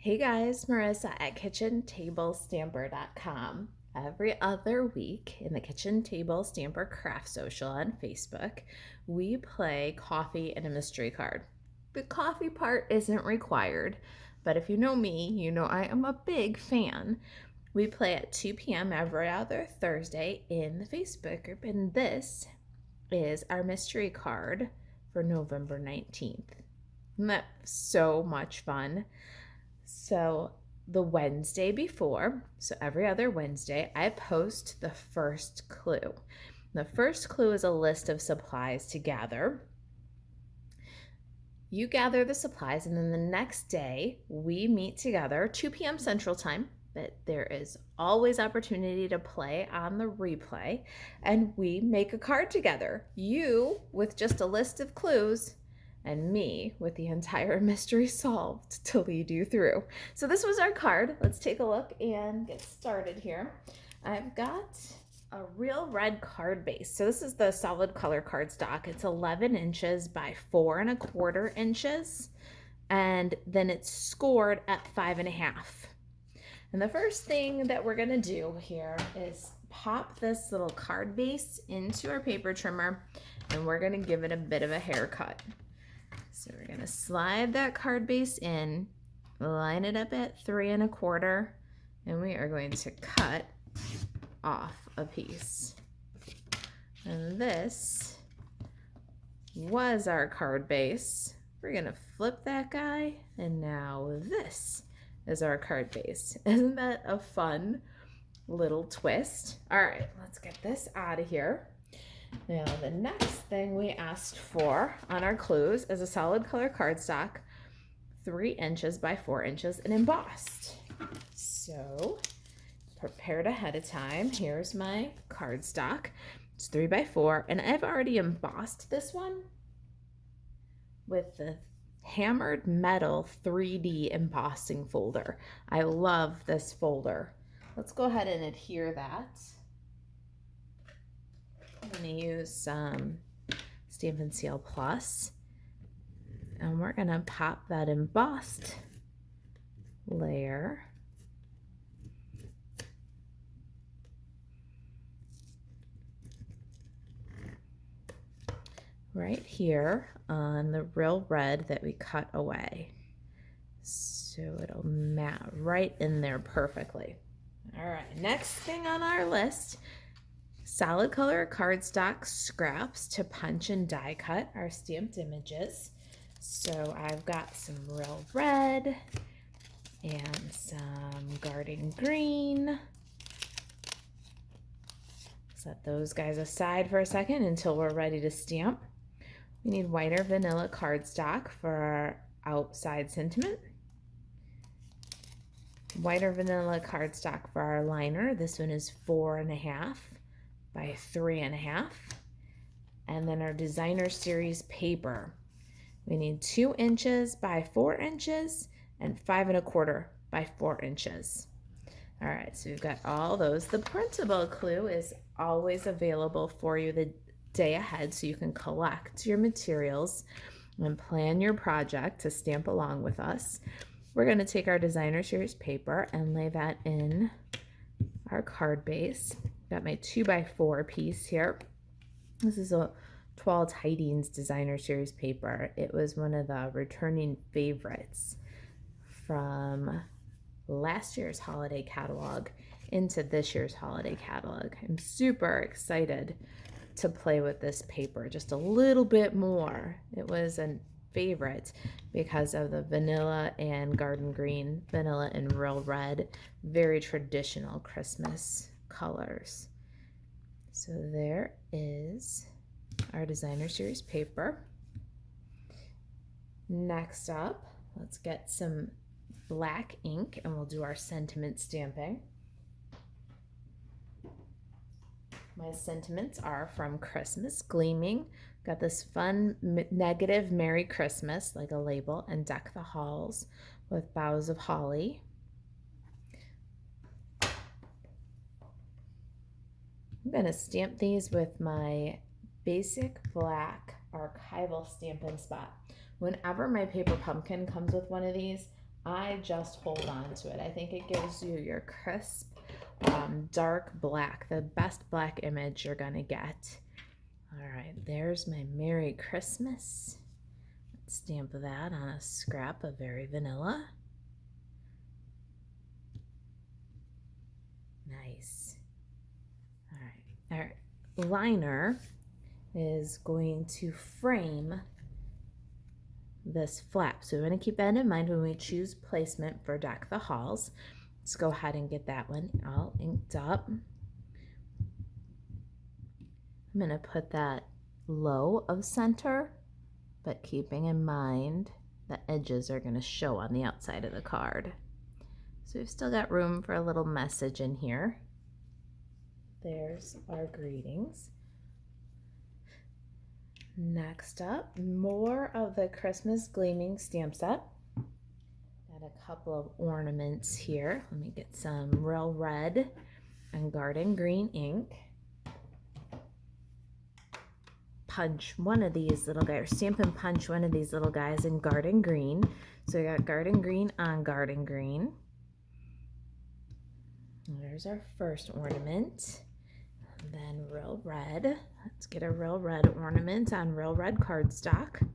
Hey guys, Marissa at kitchentablestamper.com. Every other week in the Kitchen Table Stamper Craft Social on Facebook, we play coffee and a mystery card. The coffee part isn't required, but if you know me, you know I am a big fan. We play at 2 p.m. every other Thursday in the Facebook group, and this is our mystery card for November 19th. Isn't that so much fun? So the Wednesday before, so every other Wednesday, I post the first clue. The first clue is a list of supplies to gather. You gather the supplies, and then the next day we meet together, 2 p.m. Central Time, but there is always opportunity to play on the replay, and we make a card together. You with just a list of clues, and me with the entire mystery solved to lead you through. So this was our card. Let's take a look and get started here. I've got a real red card base. So this is the solid color cardstock. It's 11 inches by 4¼ inches. And then it's scored at 5½. And the first thing that we're gonna do here is pop this little card base into our paper trimmer, and we're gonna give it a bit of a haircut. So we're gonna slide that card base in, line it up at 3¼ and we are going to cut off a piece. And this was our card base. We're gonna flip that guy, and now this is our card base. Isn't that a fun little twist? All right, let's get this out of here. Now, the next thing we asked for on our clues is a solid color cardstock, 3 inches by 4 inches and embossed. So, prepared ahead of time. Here's my cardstock. It's 3 by 4, and I've already embossed this one with the hammered metal 3D embossing folder. I love this folder. Let's go ahead and adhere that. I'm going to use some Stampin' Seal Plus, and we're going to pop that embossed layer right here on the real red that we cut away. So it'll mat right in there perfectly. All right, next thing on our list, solid color cardstock scraps to punch and die cut our stamped images. So I've got some real red and some garden green. Set those guys aside for a second until we're ready to stamp. We need white or vanilla cardstock for our outside sentiment. White or vanilla cardstock for our liner. This one is 4½ by 3½. And then our designer series paper. We need 2 inches by 4 inches and 5¼ by 4 inches. All right, so we've got all those. The printable clue is always available for you the day ahead, so you can collect your materials and plan your project to stamp along with us. We're going to take our designer series paper and lay that in our card base. Got my 2 by 4 piece here. This is a 12 Tidings designer series paper. It was one of the returning favorites from last year's holiday catalog into this year's holiday catalog. I'm super excited to play with this paper just a little bit more. It was a favorite because of the vanilla and garden green, vanilla and real red, very traditional Christmas colors. So there is our designer series paper. Next up, let's get some black ink and we'll do our sentiment stamping. My sentiments are from Christmas Gleaming. Got this fun negative Merry Christmas, like a label, and deck the halls with boughs of holly. I'm gonna stamp these with my basic black archival Stampin' Spot. Whenever my paper pumpkin comes with one of these, I just hold on to it. I think it gives you your crisp, dark black, the best black image you're gonna get. All right, there's my Merry Christmas. Let's stamp that on a scrap of Very Vanilla. Nice. All right, our liner is going to frame this flap. So we want to keep that in mind when we choose placement for Deck the Halls. Let's go ahead and get that one all inked up. I'm going to put that low of center, but keeping in mind the edges are going to show on the outside of the card. So we've still got room for a little message in here. There's our greetings. Next up, more of the Christmas Gleaming stamp set. Got a couple of ornaments here. Let me get some real red and garden green ink. Punch one of these little guys, or stamp and punch one of these little guys in garden green. So we got garden green on garden green. There's our first ornament. And then real red. Let's get a real red ornament on real red cardstock.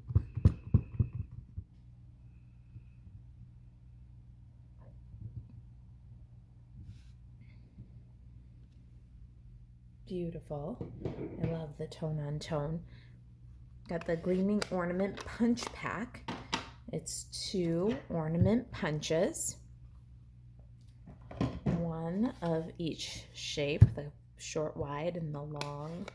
Beautiful. I love the tone on tone. Got the Gleaming ornament punch pack. It's 2 ornament punches. One of each shape, the short, wide, and the long.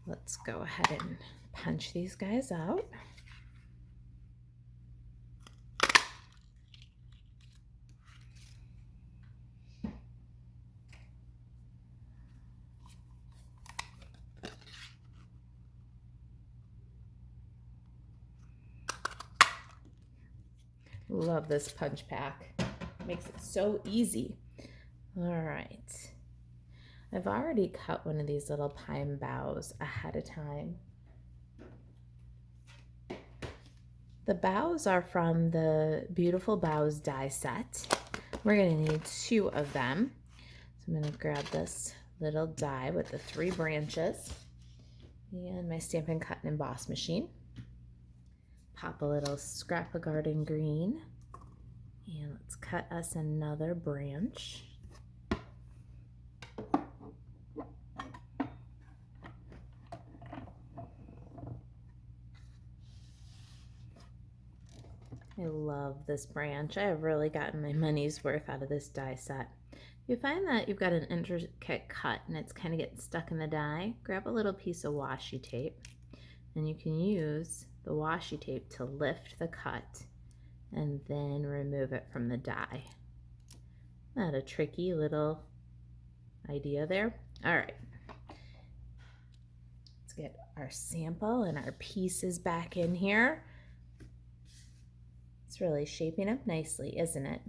Let's go ahead and punch these guys out. Love this punch pack. Makes it so easy. All right. I've already cut one of these little pine boughs ahead of time. The boughs are from the Beautiful Boughs die set. We're going to need 2 of them. So I'm going to grab this little die with the 3 branches and my Stampin' Cut and Emboss machine. Pop a little scrap of garden green, and let's cut us another branch. I love this branch. I have really gotten my money's worth out of this die set. If you find that you've got an intricate cut and it's kind of getting stuck in the die, grab a little piece of washi tape, and you can use the washi tape to lift the cut and then remove it from the die. Not a tricky little idea there. All right, let's get our sample and our pieces back in here. It's really shaping up nicely, isn't it?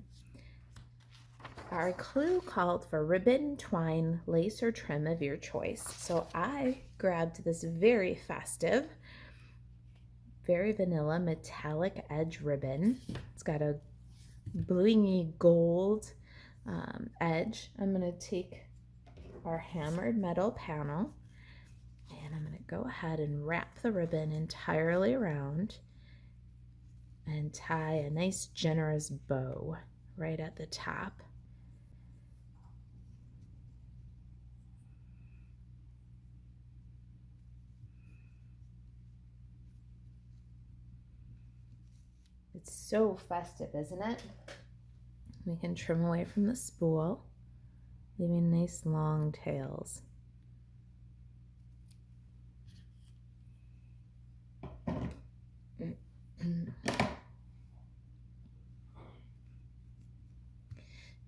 Our clue called for ribbon, twine, lace, or trim of your choice. So I grabbed this very festive, Very Vanilla metallic edge ribbon. It's got a blingy gold edge. I'm going to take our hammered metal panel and I'm going to go ahead and wrap the ribbon entirely around and tie a nice generous bow right at the top. It's so festive, isn't it? We can trim away from the spool, leaving nice long tails.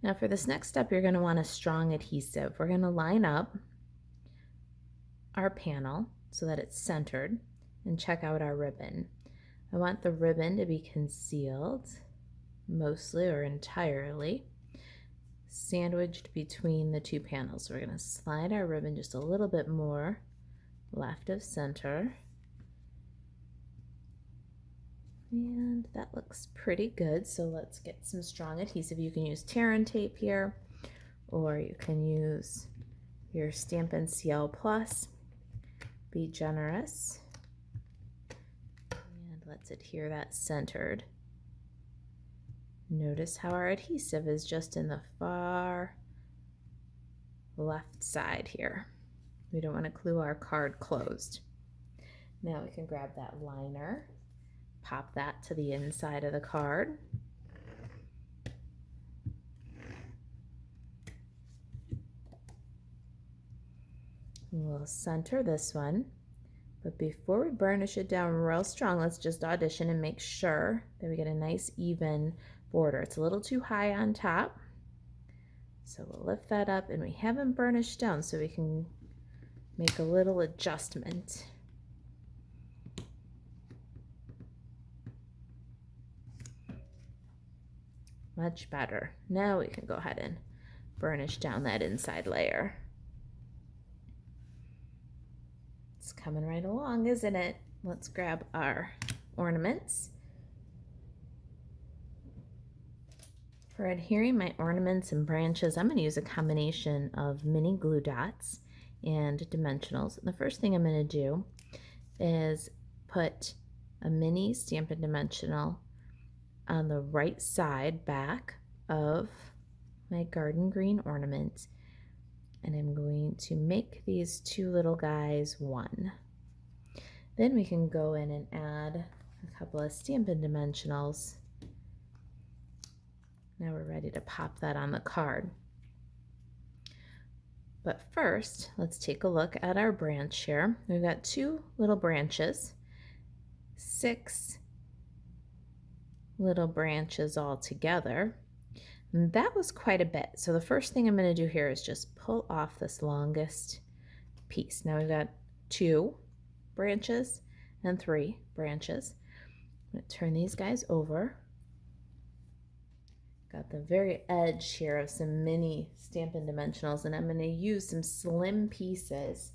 Now for this next step, you're going to want a strong adhesive. We're going to line up our panel so that it's centered and check out our ribbon. I want the ribbon to be concealed, mostly or entirely, sandwiched between the 2 panels. So we're going to slide our ribbon just a little bit more left of center. And that looks pretty good. So let's get some strong adhesive. You can use tear and tape here, or you can use your Stampin' CL Plus. Be generous. And let's adhere that centered. Notice how our adhesive is just in the far left side here. We don't want to glue our card closed. Now we can grab that liner, pop that to the inside of the card. We'll center this one, but before we burnish it down real strong, let's just audition and make sure that we get a nice even border. It's a little too high on top, so we'll lift that up, and we haven't burnished down, so we can make a little adjustment. Much better. Now we can go ahead and burnish down that inside layer. It's coming right along, isn't it? Let's grab our ornaments. For adhering my ornaments and branches, I'm going to use a combination of mini glue dots and dimensionals. And the first thing I'm going to do is put a mini Stampin' Dimensional on the right side back of my garden green ornament, and I'm going to make these two little guys one. Then we can go in and add a couple of Stampin' Dimensionals. Now we're ready to pop that on the card. But first, let's take a look at our branch here. We've got two little branches, 6 little branches all together. And that was quite a bit. So the first thing I'm going to do here is just pull off this longest piece. Now we've got 2 branches and 3 branches. I'm going to turn these guys over. Got the very edge here of some mini Stampin' Dimensionals, and I'm going to use some slim pieces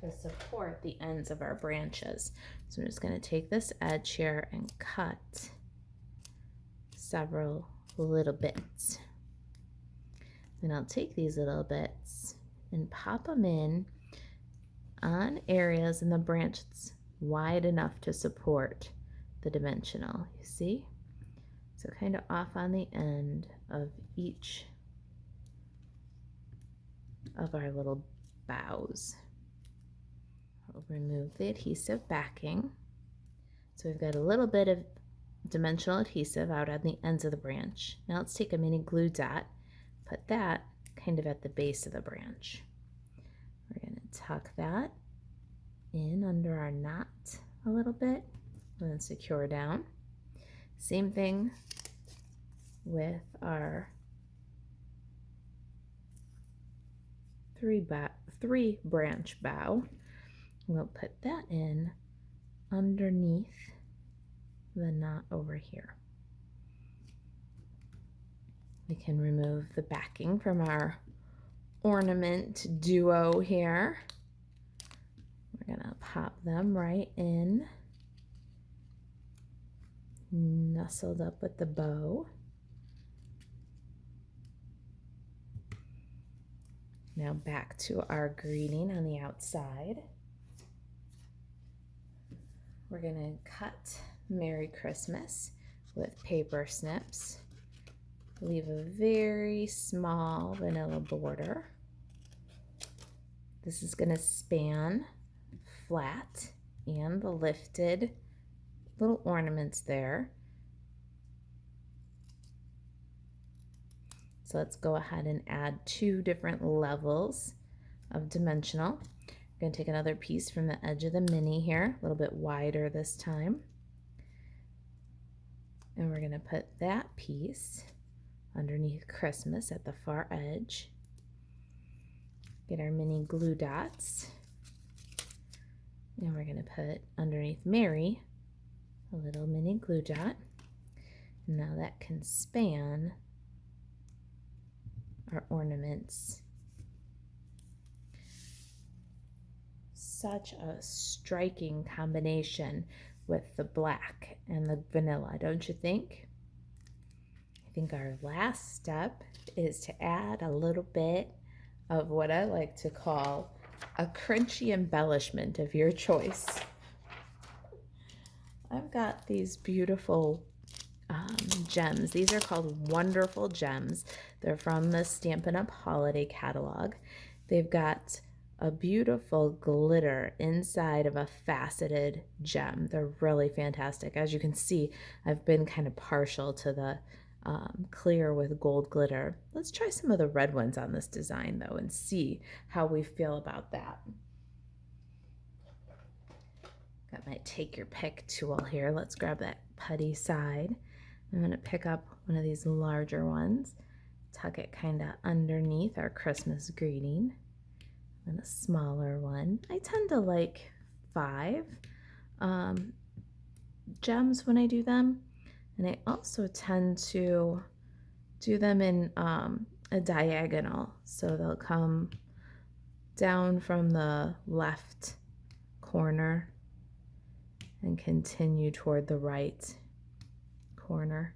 to support the ends of our branches. So I'm just going to take this edge here and cut several little bits. Then I'll take these little bits and pop them in on areas in the branch that's wide enough to support the dimensional. You see? So kind of off on the end of each of our little boughs. I'll remove the adhesive backing. So we've got a little bit of dimensional adhesive out on the ends of the branch. Now let's take a mini glue dot, put that kind of at the base of the branch. We're going to tuck that in under our knot a little bit and then secure down. Same thing with our 3 branch bough. We'll put that in underneath the knot over here. We can remove the backing from our ornament duo here. We're gonna pop them right in, nestled up with the bow. Now back to our greeting on the outside. We're gonna cut Merry Christmas with paper snips. Leave a very small vanilla border. This is gonna span flat and the lifted little ornaments there. So let's go ahead and add 2 different levels of dimensional. I'm going to take another piece from the edge of the mini here, a little bit wider this time. And we're going to put that piece underneath Christmas at the far edge. Get our mini glue dots. And we're going to put underneath Mary a little mini glue dot. Now that can span our ornaments. Such a striking combination with the black and the vanilla, don't you think? I think our last step is to add a little bit of what I like to call a crunchy embellishment of your choice. I've got these beautiful gems. These are called Wonderful Gems. They're from the Stampin' Up! Holiday catalog. They've got a beautiful glitter inside of a faceted gem. They're really fantastic. As you can see, I've been kind of partial to the clear with gold glitter. Let's try some of the red ones on this design though and see how we feel about that. Got my take your pick tool here. Let's grab that putty side. I'm going to pick up one of these larger ones, tuck it kind of underneath our Christmas greeting, and a smaller one. I tend to like 5 gems when I do them, and I also tend to do them in a diagonal, so they'll come down from the left corner and continue toward the right corner.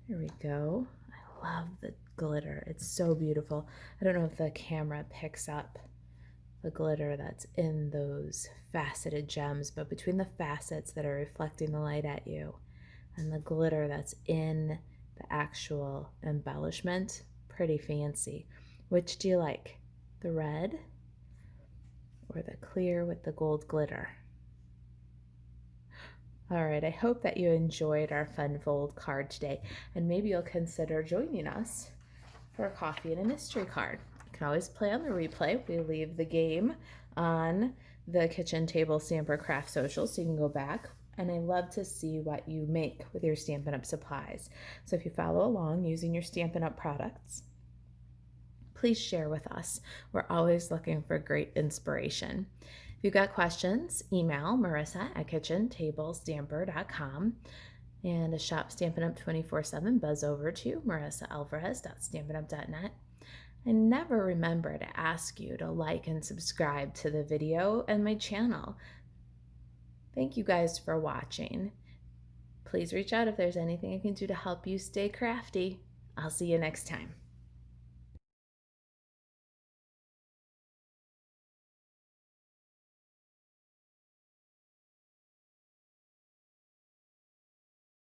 There we go. I love the glitter. It's so beautiful. I don't know if the camera picks up the glitter that's in those faceted gems, but between the facets that are reflecting the light at you and the glitter that's in the actual embellishment, pretty fancy. Which do you like? The red or the clear with the gold glitter? All right, I hope that you enjoyed our fun fold card today, and maybe you'll consider joining us for a coffee and a mystery card. You can always play on the replay. We leave the game on the Kitchen Table Stamper Craft Social, so you can go back, and I love to see what you make with your Stampin' Up! Supplies. So if you follow along using your Stampin' Up! Products, please share with us. We're always looking for great inspiration. If you've got questions, email marisa@kitchentablestamper.com, and to shop Stampin' Up! 24/7, buzz over to marisaalvarez.stampinup.net. And never remember to ask you to like and subscribe to the video and my channel. Thank you guys for watching. Please reach out if there's anything I can do to help you stay crafty. I'll see you next time.